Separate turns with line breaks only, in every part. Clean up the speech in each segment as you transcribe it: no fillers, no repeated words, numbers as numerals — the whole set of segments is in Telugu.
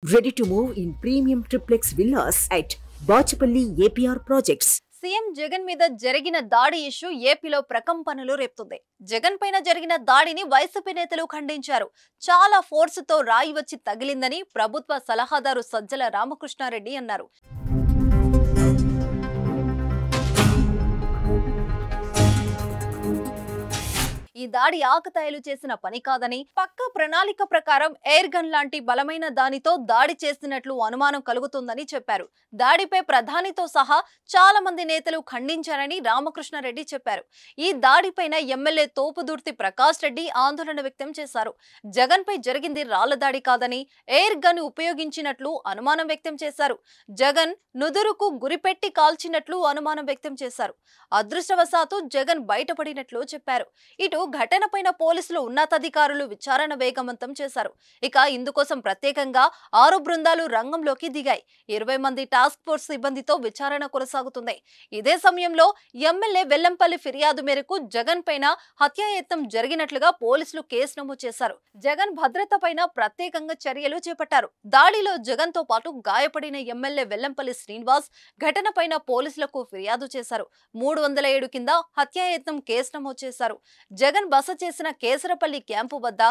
Ready to move in premium triplex villas at Bachapalli APR Projects.
CM Jagan మీద జరిగిన దాడి ఇష్యూ ఏపీలో ప్రకంపనలు రేపుతుంది. జగన్ పైన జరిగిన దాడిని వైసీపీ నేతలు ఖండించారు. చాలా ఫోర్స్ తో రాయి వచ్చి తగిలిందని ప్రభుత్వ సలహాదారు సజ్జల రామకృష్ణారెడ్డి అన్నారు. ఈ దాడి ఆకతాయిలు చేసిన పని కాదని, పక్క ప్రణాళిక ప్రకారం ఎయిర్ గన్ లాంటి బలమైన దానితో దాడి చేసినట్లు అనుమానం కలుగుతుందని చెప్పారు. దాడిపై ప్రధానితో సహా చాలా మంది నేతలు ఖండించారని రామకృష్ణారెడ్డి చెప్పారు. ఈ దాడిపైన ఎమ్మెల్యే తోపుదుర్తి ప్రకాష్ రెడ్డి ఆందోళన వ్యక్తం చేశారు. జగన్ పై జరిగింది రాళ్ల దాడి కాదని, ఎయిర్ గన్ ఉపయోగించినట్లు అనుమానం వ్యక్తం చేశారు. జగన్ నుదురుకు గురిపెట్టి కాల్చినట్లు అనుమానం వ్యక్తం చేశారు. అదృష్టవశాత్తు జగన్ బయటపడినట్లు చెప్పారు. ఇటు ఘటనపైన పోలీసులు ఉన్నతాధికారులు విచారణ వేగవంతం చేశారు. ఇక ఇందుకోసం ప్రత్యేకంగా 6 బృందాలు రంగంలోకి దిగాయి. 20 మంది టాస్క్ ఫోర్స్ సిబ్బందితో విచారణ కొనసాగుతుంది. ఇదే సమయంలో ఎమ్మెల్యే వెల్లంపల్లి ఫిర్యాదు మేరకు జగన్ పైన హత్యాయత్నం జరిగినట్లుగా పోలీసులు కేసు నమోదు చేశారు. జగన్ భద్రత పైన ప్రత్యేకంగా చర్యలు చేపట్టారు. దాడిలో జగన్ తో పాటు గాయపడిన ఎమ్మెల్యే వెల్లంపల్లి శ్రీనివాస్ ఘటనపైన పోలీసులకు ఫిర్యాదు చేశారు. 307 కింద హత్యాయత్నం కేసు నమోదు చేశారు. జగన్ బస చేసిన కేసరపల్లి క్యాంపు వద్ద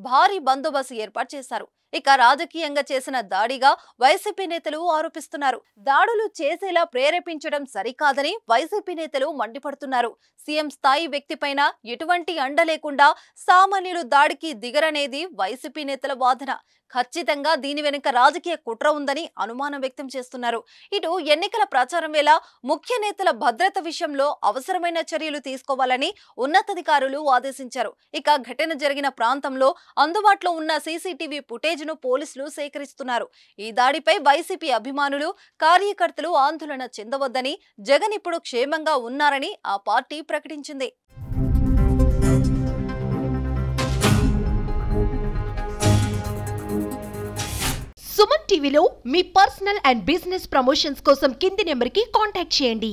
భారీ బందోబస్తు ఏర్పాటు చేశారు. ఇక రాజకీయంగా చేసిన దాడిగా వైసీపీ నేతలు ఆరోపిస్తున్నారు. దాడులు చేసేలా ప్రేరేపించడం సరికాదని వైసీపీ నేతలు మండిపడుతున్నారు. సీఎం స్థాయి వ్యక్తిపైన ఎటువంటి అండ లేకుండా సామాన్యులు దాడికి దిగరనేది వైసీపీ నేతల వాదన. ఖచ్చితంగా దీని వెనుక రాజకీయ కుట్ర ఉందని అనుమానం వ్యక్తం చేస్తున్నారు. ఇటు ఎన్నికల ప్రచారం వేళ ముఖ్య నేతల భద్రత విషయంలో అవసరమైన చర్యలు తీసుకోవాలని ఉన్నతాధికారులు ఆదేశించారు. ఇక ఘటన జరిగిన ప్రాంతంలో అందుబాటులో ఉన్న సీసీటీవీ ఫుటేజ్ను పోలీసులు సేకరిస్తున్నారు. ఈ దాడిపై వైసీపీ అభిమానులు, కార్యకర్తలు ఆందోళన చెందవద్దని, జగన్ ఇప్పుడు క్షేమంగా ఉన్నారని ఆ పార్టీ ప్రకటించింది.
సుమన్ టీవీలో మీ పర్సనల్ అండ్ బిజినెస్ ప్రమోషన్స్ కోసం కింది నెంబర్కి కాంటాక్ట్ చేయండి.